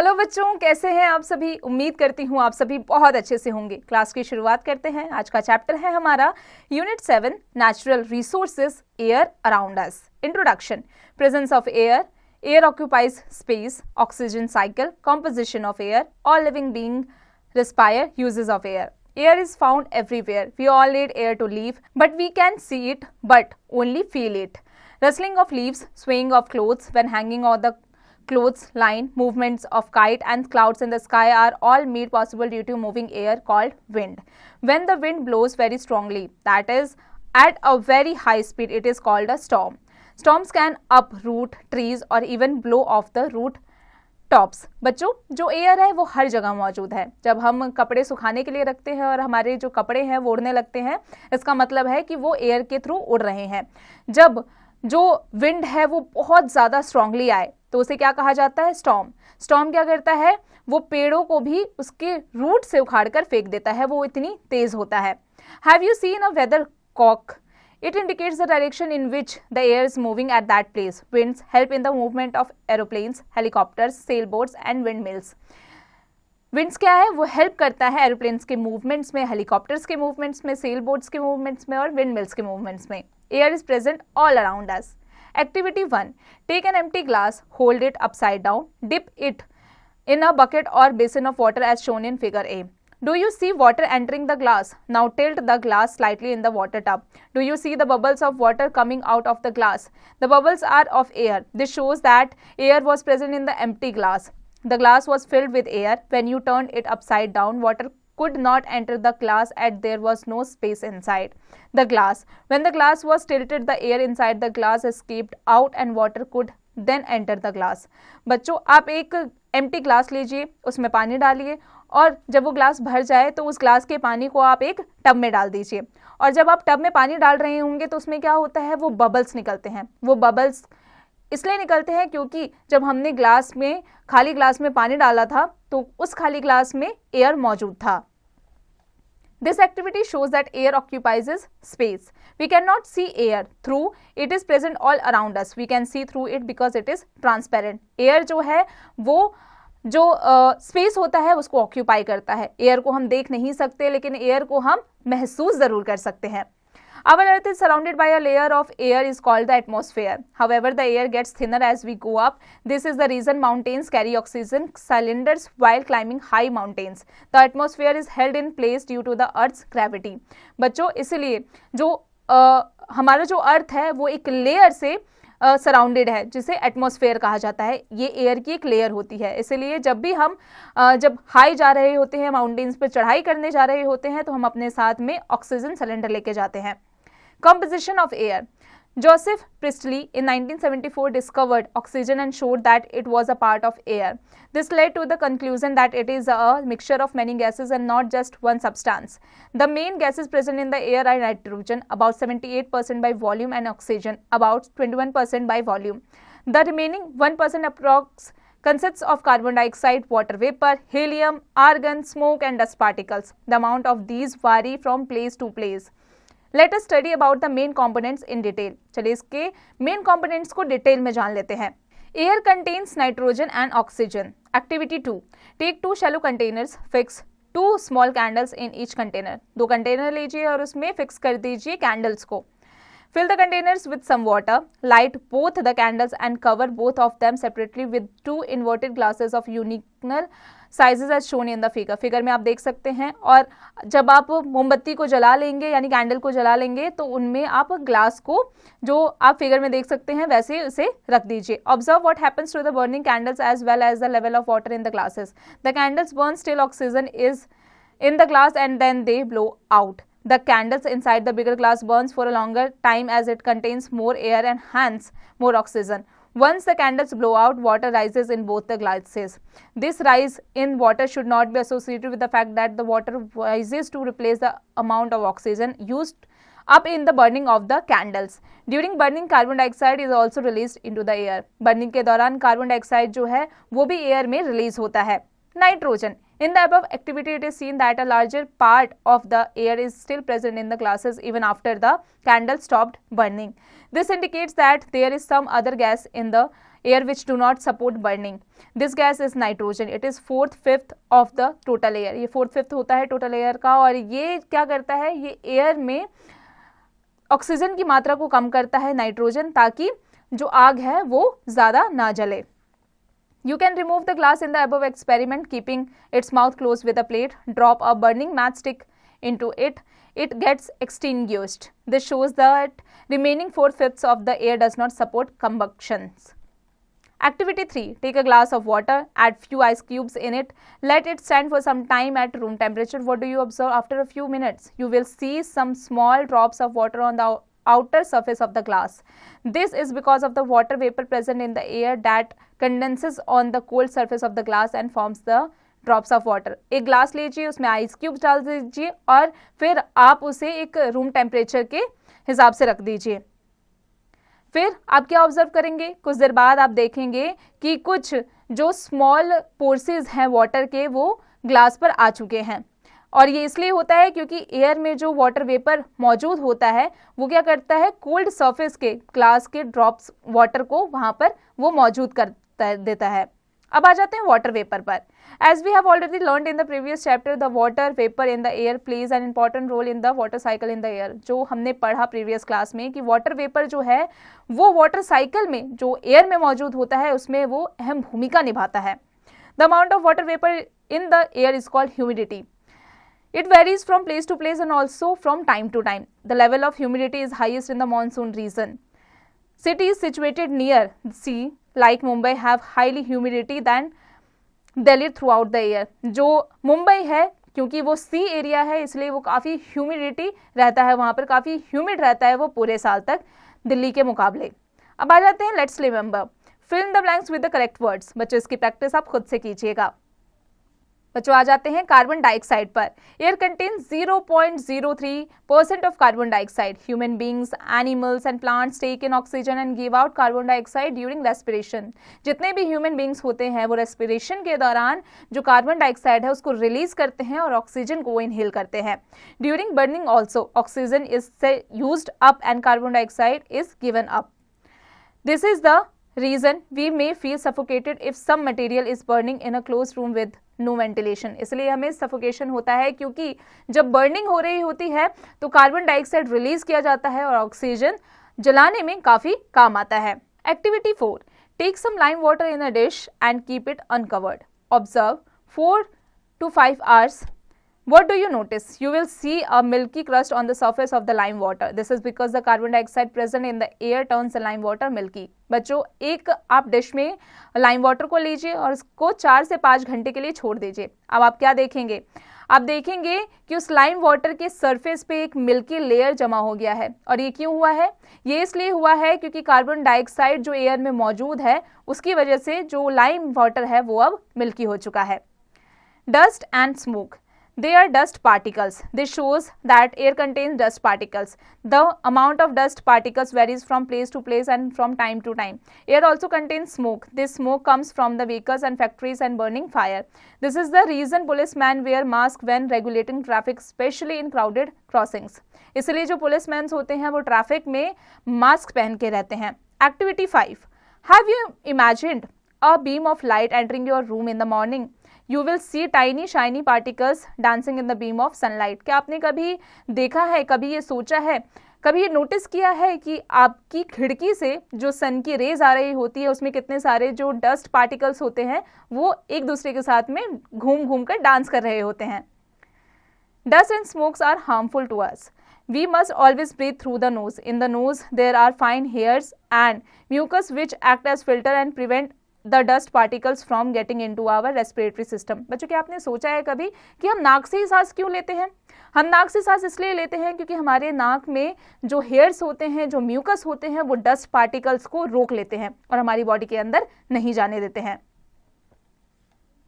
Hello बच्चों, कैसे हैं आप सभी। उम्मीद करती हूँ आप सभी बहुत अच्छे से होंगे। क्लास की शुरुआत करते हैं। आज का चैप्टर है हमारा unit 7 natural resources air around us. Introduction, presence of air, air occupies space, oxygen cycle, composition of air, all living being respire, uses of air. Air is found everywhere. We all need air to live, but we can see it but only feel it. Rustling of leaves, swaying of clothes when hanging on the clothes line, movements of kite and clouds in the sky are all made possible due to moving air called wind. When the wind blows very strongly, that is at a very high speed, it is called a storm. Storms can uproot trees or even blow off the root tops. बच्चों, जो air है वो हर जगह मौजूद है। जब हम कपड़े सुखाने के लिए रखते हैं और हमारे जो कपड़े हैं वो उड़ने लगते हैं, इसका मतलब है कि वो एयर के थ्रू उड़ रहे हैं। जब जो विंड है वो बहुत ज़्यादा स्ट्रांगली आए तो उसे क्या कहा जाता है? स्टॉर्म। स्टॉर्म क्या करता है? वो पेड़ों को भी उसके रूट से उखाड़ कर फेंक देता है, वो इतनी तेज होता है। Have you seen a weather cock? It indicates the direction in which the air is moving at that place. Winds help in the movement of aeroplanes, helicopters, sailboats and windmills. Winds क्या है? वो help करता है aeroplanes के movements में, helicopters के movements में, cell boats के मूवमेंट्स में और विंडमिल्स के मूवमेंट्स में। Air is present all around us. Activity 1, take an empty glass, hold it upside down, dip it in a bucket or basin of water as shown in figure A. Do you see water entering the glass? Now tilt the glass slightly in the water tub. Do you see the bubbles of water coming out of the glass? The bubbles are of air. This shows that air was present in the empty glass. The glass was filled with air. When you turned it upside down, water could not enter the glass as there was no space inside the glass. When the glass was tilted, the air inside the glass escaped out and water could then enter the glass. बच्चों, आप एक empty glass लीजिए, उसमें पानी डालिए और जब वो ग्लास भर जाए तो उस ग्लास के पानी को आप एक टब में डाल दीजिए। और जब आप टब में पानी डाल रहे होंगे तो उसमें क्या होता है? वो बबल्स निकलते हैं। वो बबल्स इसलिए निकलते हैं क्योंकि जब हमने खाली ग्लास में पानी डाला था तो उस खाली ग्लास में एयर मौजूद था। This activity shows that air occupies space. We cannot see air through it is present all around us. We can see through it because it is transparent. Air जो है वो जो स्पेस होता है उसको ऑक्यूपाई करता है। एयर को हम देख नहीं सकते लेकिन एयर को हम महसूस जरूर कर सकते हैं। Our earth is surrounded by a layer of air is called the atmosphere. However, the air gets thinner as we go up. This is the reason mountains carry oxygen cylinders while climbing high mountains. The atmosphere is held in place due to the earth's gravity. बच्चों, इसलिए जो हमारा जो अर्थ है वो एक layer से surrounded है जिसे एटमॉस्फेयर कहा जाता है। ये एयर की एक लेयर होती है। इसलिए जब भी हम जब हाई जा रहे होते हैं, माउंटेन्स पर चढ़ाई करने जा रहे होते हैं तो हम अपने साथ में ऑक्सीजन सिलेंडर लेके जाते हैं। Composition of air. Joseph Priestley in 1974 discovered oxygen and showed that it was a part of air. This led to the conclusion that it is a mixture of many gases and not just one substance. The main gases present in the air are nitrogen, about 78% by volume, and oxygen, about 21% by volume. The remaining 1% approx consists of carbon dioxide, water vapor, helium, argon, smoke and dust particles. The amount of these vary from place to place. Let us study about the main components in detail. चलिए इसके main components को detail में जान लेते हैं। Air contains nitrogen and oxygen. Activity 2. Take 2 shallow containers. Fix 2 small candles in each container. 2 container लीजिए और उसमें फिक्स कर दीजिए कैंडल्स को। Fill the containers with some water. Light both the candles and cover both of them separately with 2 inverted glasses of unique sizes as shown in the figure. Figure में आप देख सकते हैं। और जब आप मोमबत्ती को जला लेंगे यानी कैंडल को जला लेंगे तो उनमें आप ग्लास को जो आप फिगर में देख सकते हैं वैसे उसे रख दीजिए। Observe what happens to the burning candles as well as the level of water in the glasses. The candles burn still oxygen is in the glass and then they blow out. The candles inside the bigger glass burns for a longer time as it contains more air and hence more oxygen. Once the candles blow out, water rises in both the glasses. This rise in water should not be associated with the fact that the water rises to replace the amount of oxygen used up in the burning of the candles. During burning, carbon dioxide is also released into the air. Burning के दौरान carbon dioxide जो है वो भी air में release होता है। Nitrogen. In the above activity, it is seen that a larger part of the air is still present in the glasses even after the candle stopped burning. This indicates that there is some other gas in the air which do not support burning. This gas is nitrogen. It is 4/5 of the total air. ये 4/5 होता है total air का, और ये क्या करता है, ये एयर में ऑक्सीजन की मात्रा को कम करता है नाइट्रोजन, ताकि जो आग है वो ज़्यादा ना जले. You can remove the glass in the above experiment keeping its mouth closed with a plate. Drop a burning matchstick into it. It gets extinguished. This shows that remaining 4/5 of the air does not support combustions. Activity 3. Take a glass of water, add few ice cubes in it, let it stand for some time at room temperature. What do you observe after a few minutes? You will see some small drops of water on the outer surface of the glass. This is because of the water vapor present in the air that condenses on the cold surface of the glass and forms the drops of water. एक glass लीजिए, उसमें ice cubes डाल दीजिए और फिर आप उसे एक रूम टेम्परेचर के हिसाब से रख दीजिए. फिर आप क्या ऑब्जर्व करेंगे, कुछ देर बाद आप देखेंगे कि कुछ जो स्मॉल पोर्सेस हैं वाटर के वो ग्लास पर आ चुके हैं. और ये इसलिए होता है क्योंकि एयर में जो वाटर वेपर मौजूद होता है वो क्या करता है, कोल्ड सरफेस के ग्लास के ड्रॉप्स वाटर को वहाँ पर वो मौजूद कर देता है. अब आ जाते हैं वाटर वेपर पर. As we have already learned in the previous chapter, the water vapor in the air plays an important role in the water cycle in the air. जो हमने पढ़ा प्रीवियस क्लास में कि वाटर वेपर जो है वो water cycle में जो एयर में मौजूद होता है उसमें वो अहम भूमिका निभाता है. The amount of water vapor in the air is called humidity. It varies from place to place and also from time to time. The level of humidity is highest in the monsoon region. Cities situated near the sea like Mumbai have highly humidity than Delhi throughout the year. जो मुंबई है क्योंकि वो सी area है इसलिए वो काफ़ी humidity रहता है, वहाँ पर काफ़ी ह्यूमिड रहता है वो पूरे साल तक दिल्ली के मुकाबले. अब आ जाते हैं let's remember. Fill in the blanks with the correct words. बच्चों इसकी प्रैक्टिस आप खुद से कीजिएगा. बच्चों आ जाते हैं कार्बन डाइऑक्साइड पर. Air contains 0.03% of carbon dioxide. Human beings, animals and plants take in oxygen and give out carbon dioxide during respiration. जितने भी ह्यूमन बींग्स होते हैं वो रेस्पिरेशन के दौरान जो कार्बन डाइऑक्साइड है उसको रिलीज करते हैं और ऑक्सीजन को इनहेल करते हैं. During burning also oxygen is used up and carbon dioxide is given up. This is the reason we may feel suffocated if some material is burning in a closed room with no ventilation. इसलिए हमें suffocation होता है क्योंकि जब burning हो रही होती है तो कार्बन डाइऑक्साइड रिलीज किया जाता है और ऑक्सीजन जलाने में काफी काम आता है. Activity 4. Take some lime water in a dish and keep it uncovered. Observe 4 to 5 hours. What do you notice? You will see a milky crust on the surface of the lime water. This is because the carbon dioxide present in the air turns the lime water milky. बच्चों एक आप dish में lime water को लीजिए और उसको 4 से 5 घंटे के लिए छोड़ दीजिए. अब आप क्या देखेंगे, आप देखेंगे कि उस लाइम वाटर के सरफेस पे एक मिल्की लेयर जमा हो गया है. और ये क्यों हुआ है, ये इसलिए हुआ है क्योंकि कार्बन डाइऑक्साइड जो एयर में मौजूद है उसकी वजह से जो लाइम वाटर है वो अब मिल्की हो चुका है. Dust and smoke. They are dust particles. This shows that air contains dust particles. The amount of dust particles varies from place to place and from time to time. Air also contains smoke. This smoke comes from the vehicles and factories and burning fire. This is the reason policemen wear masks when regulating traffic, especially in crowded crossings. इसलिए जो policeman होते हैं वो traffic में mask पहन के रहते हैं. Activity 5. Have you imagined a beam of light entering your room in the morning? You will see tiny shiny particles dancing in the beam of sunlight. क्या आपने कभी देखा है, कभी ये सोचा है, कभी ये नोटिस किया है कि आपकी खिड़की से जो सन की रेज आ रही होती है उसमें कितने सारे जो डस्ट पार्टिकल्स होते हैं वो एक दूसरे के साथ में घूम घूम कर डांस कर रहे होते हैं. Dust and smokes are harmful to us. We must always breathe through the nose. In the nose there are fine hairs and mucus which act as filter and prevent the dust particles from getting into our respiratory system. बच्चों क्या आपने सोचा है कभी कि हम नाक से ही सांस क्यों लेते हैं? हम नाक से सांस इसलिए लेते हैं क्योंकि हमारे नाक में जो हेयर्स होते हैं, जो म्यूकस होते हैं वो डस्ट पार्टिकल्स को रोक लेते हैं और हमारी बॉडी के अंदर नहीं जाने देते हैं.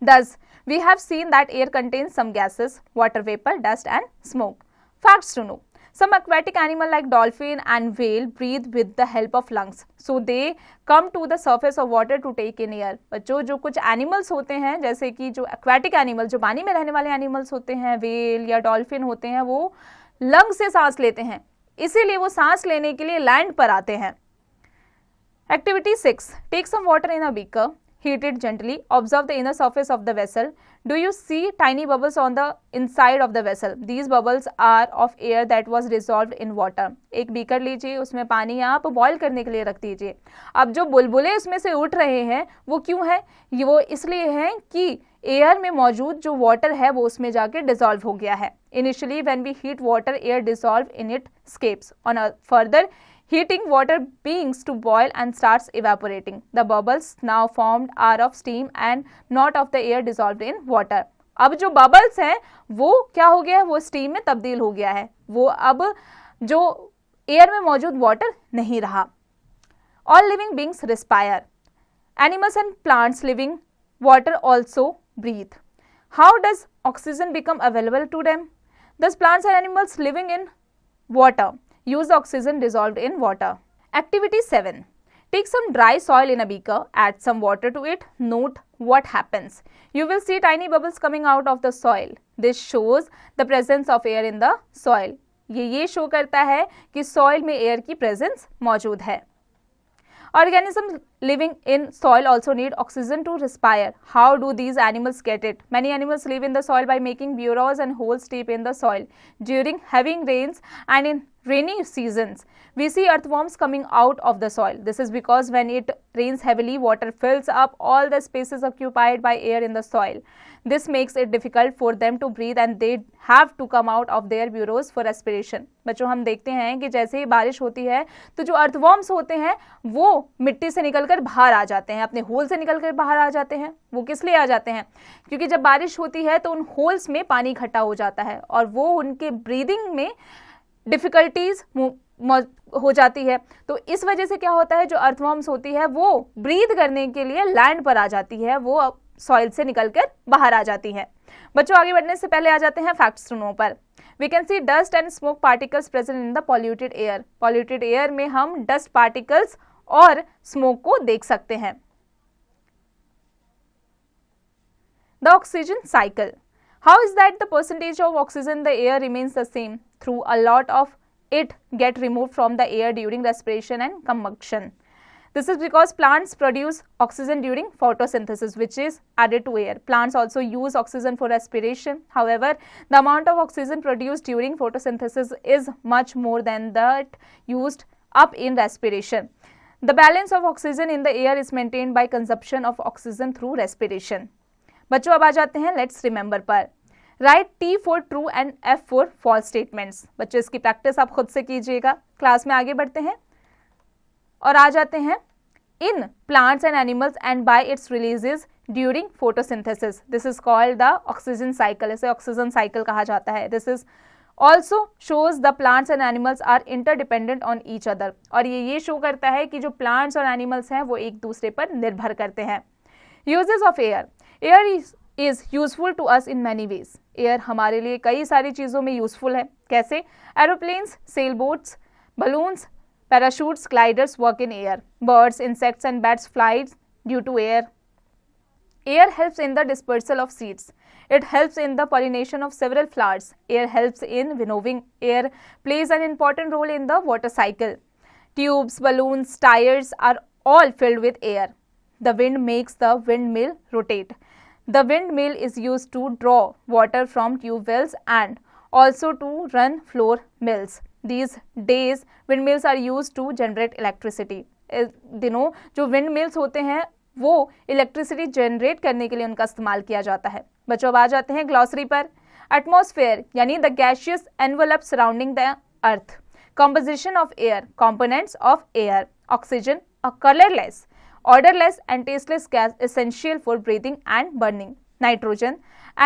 Thus, we have seen that air contains some gases, water vapor, dust and smoke. Facts to know. Some aquatic animal like dolphin and whale breathe with the help of lungs. So they come to the surface of water to take in air. बच्चों जो कुछ animals होते हैं जैसे कि जो aquatic animal, जो पानी में रहने वाले एनिमल्स होते हैं, व्हेल या डॉल्फिन होते हैं, वो लंग से सांस लेते हैं. इसीलिए वो सांस लेने के लिए लैंड पर आते हैं. Activity 6. Take some water in a beaker. Heat it gently. Observe the inner surface of the vessel. Do you see tiny bubbles on the inside of the vessel? These bubbles are of air that was dissolved in water. एक beaker लीजिए, उसमें पानी आप boil करने के लिए रख दीजिए. अब जो बुलबुले उसमें से उठ रहे हैं वो क्यों है? वो इसलिए हैं कि एयर में मौजूद जो वाटर है वो उसमें जाके डिसॉल्व हो गया है. Initially when we heat water, air dissolved in it escapes. On a further heating, water begins to boil and starts evaporating. The bubbles now formed are of steam and not of the air dissolved in water. अब जो bubbles हैं वो क्या हो गया है? वो steam में तब्दील हो गया है. वो अब जो air में मौजूद water नहीं रहा. All living beings respire. Animals and plants living water also breathe. How does oxygen become available to them? Thus, plants and animals living in water use the oxygen dissolved in water. Activity 7. Take some dry soil in a beaker, add some water to it, note what happens. You will see tiny bubbles coming out of the soil. This shows the presence of air in the soil. ये show करता है कि soil में air की presence मौजूद है. Organisms living in soil also need oxygen to respire. How do these animals get it? Many animals live in the soil by making burrows and holes deep in the soil. During heavy rains and in rainy seasons, we see earthworms coming out of the soil. This is because when it rains heavily, water fills up all the spaces occupied by air in the soil. This makes it difficult for them to breathe and they have to come out of their burrows for respiration. बच्चों हम देखते हैं कि जैसे ही बारिश होती है तो जो अर्थवॉर्म्स होते हैं वो मिट्टी से निकलकर बाहर आ जाते हैं, अपने होल से निकलकर बाहर आ जाते हैं. वो किस लिए आ जाते हैं? क्योंकि जब बारिश होती है तो उन होल्स में पानी इकट्ठा हो जाता है और वो उनके ब्रीदिंग में डिफिकल्टीज हो जाती है. तो इस वजह से क्या होता है, जो अर्थवॉर्म्स होती है वो ब्रीद करने के लिए लैंड पर आ जाती है, वो सॉइल से निकलकर बाहर आ जाती है. बच्चों आगे बढ़ने से पहले आ जाते हैं फैक्ट्स टू नो पर. We can see dust and smoke particles present in the polluted air. Polluted air में हम डस्ट पार्टिकल्स और स्मोक को देख सकते हैं. The oxygen cycle. How is that the percentage of oxygen the air remains the same through a lot of it get removed from the air during respiration and combustion. This is because plants produce oxygen during photosynthesis, which is added to air. Plants also use oxygen for respiration. However, the amount of oxygen produced during photosynthesis is much more than that used up in respiration. The balance of oxygen in the air is maintained by consumption of oxygen through respiration. बच्चों अब आ जाते हैं let's remember पर. Write T for true and F for false statements. बच्चों इसकी practice आप खुद से कीजिएगा. क्लास में आगे बढ़ते हैं और आ जाते हैं in plants and animals and by its releases during photosynthesis. This is called the oxygen cycle. इसे ऑक्सीजन साइकिल कहा जाता है. This is also shows the plants and animals are interdependent on each other. और ये show करता है कि जो प्लांट्स और एनिमल्स हैं वो एक दूसरे पर निर्भर करते हैं. Uses of air. Air is useful to us in many ways. एयर हमारे लिए कई सारी चीज़ों में यूजफुल है. कैसे? Aeroplanes, sail boats, balloons, parachutes, gliders work in air. Birds, insects and bats fly due to air. Air helps in the dispersal of seeds. It helps in the pollination of several flowers. Air helps in winnowing. Air plays an important role in the water cycle. Tubes, balloons, tires are all filled with air. The wind makes the windmill rotate. The windmill is used to draw water from tube wells and also to run floor mills. These days windmills are used to generate electricity. दिनों जो windmills होते हैं वो electricity generate करने के लिए उनका इस्तेमाल किया जाता है. बच्चों अब आ जाते हैं ग्लॉसरी पर. एटमॉस्फेयर यानी the gaseous envelope surrounding the earth. Composition of air. Components of air. Oxygen a colourless, odorless and tasteless gas essential for breathing and burning. Nitrogen,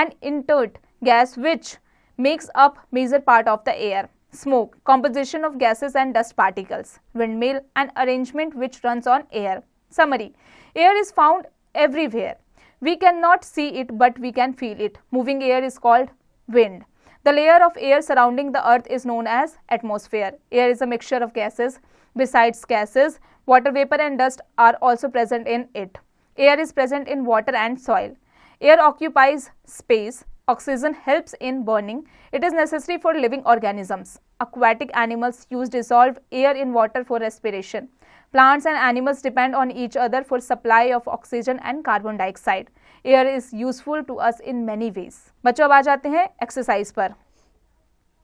an inert gas which makes up major part of the air. Smoke, composition of gases and dust particles. Windmill, an arrangement which runs on air. Summary, air is found everywhere. We cannot see it but we can feel it. Moving air is called wind. The layer of air surrounding the earth is known as atmosphere. Air is a mixture of gases. Besides gases, water vapor and dust are also present in it. Air is present in water and soil. Air occupies space. Oxygen helps in burning. It is necessary for living organisms. Aquatic animals use dissolved air in water for respiration. Plants and animals depend on each other for supply of oxygen and carbon dioxide. Air is useful to us in many ways. बच्चों अब आ जाते हैं exercise पर।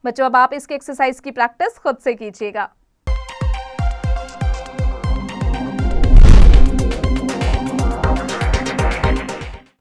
बच्चों अब आप इसके एक्सरसाइज की प्रैक्टिस खुद से कीजिएगा।